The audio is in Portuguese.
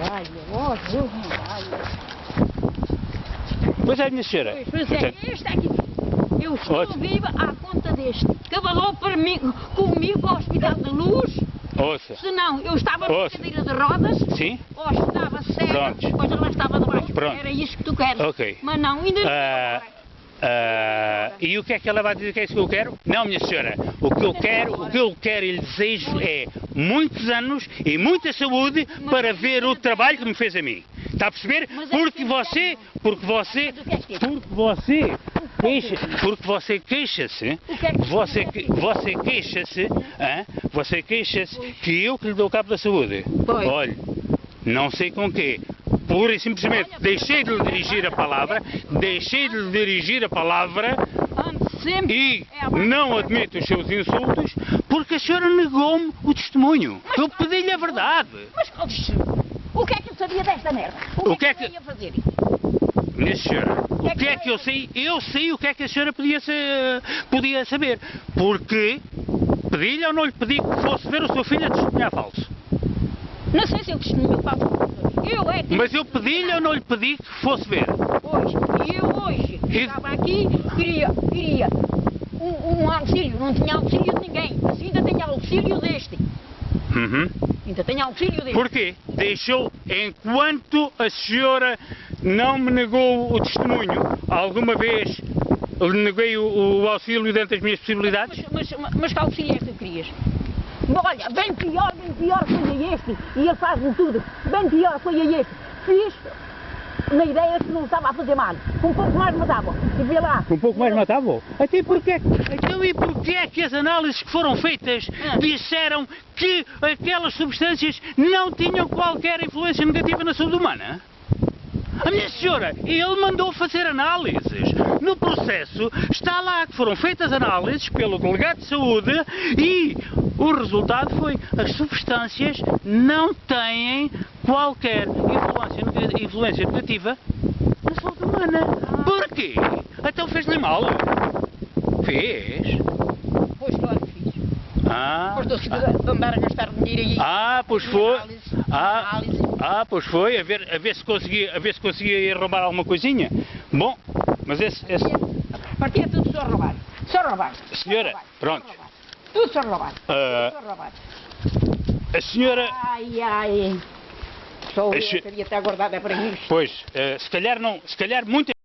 medalha, ó Deus, medalha. Pois é, minha senhora. Pois é, este aqui. Eu estou viva à conta deste. Cavalou para mim, comigo ao Hospital de Luz. Ouça. Senão, eu estava na cadeira de rodas. Sim. Ou estava cega, depois ela estava de baixo. Pronto. Era isso que tu queres. Ok. Mas não, ainda não. E o que é que ela vai dizer que é isso que eu quero? Não, minha senhora, o que eu quero e lhe desejo é muitos anos e muita saúde para ver o trabalho que me fez a mim. Está a perceber? Porque você queixa-se, você queixa-se que eu que lhe dou cabo da saúde. Olha, não sei com quê. Pura e simplesmente deixei de lhe dirigir a palavra e não admito os seus insultos porque a senhora negou-me o testemunho. Eu pedi-lhe a verdade. Mas o que é que eu sabia desta merda? O que é que eu ia fazer? Minha senhora, o que é que eu sei? Eu sei o que é que a senhora podia saber. Porque pedi-lhe ou não lhe pedi que fosse ver o seu filho a testemunhar falso? Não sei se eu testemunho falso. Mas eu pedi-lhe ou não lhe pedi que fosse ver? Hoje, estava aqui, queria um auxílio, não tinha auxílio de ninguém, mas ainda tenho auxílio deste. Ainda tenho auxílio deste. Porquê? Deixou, enquanto a senhora não me negou o testemunho, alguma vez lhe neguei o auxílio dentro das minhas possibilidades? Mas que auxílio é que tu querias? Olha, bem pior foi a este, e ele faz-me tudo, bem pior foi a este. Fiz na ideia que não estava a fazer mal, com um pouco mais matava, e vê lá. Com um pouco mais matava? Então e porquê é que as análises que foram feitas disseram que aquelas substâncias não tinham qualquer influência negativa na saúde humana? A minha senhora, ele mandou fazer análises. No processo está lá que foram feitas análises pelo delegado de saúde e o resultado foi as substâncias não têm qualquer influência negativa na saúde humana. Porquê? Então fez-lhe mal? Fez? Pois claro que fiz. Depois de andar a gastar dinheiro aí. Pois foi. Pois foi, a ver se conseguia ir roubar alguma coisinha. Bom, mas esse... Partia tudo só roubar. Só roubar. Senhora, pronto. Tudo só roubar. A senhora... Só eu queria estar guardada para mim. Pois, se calhar muita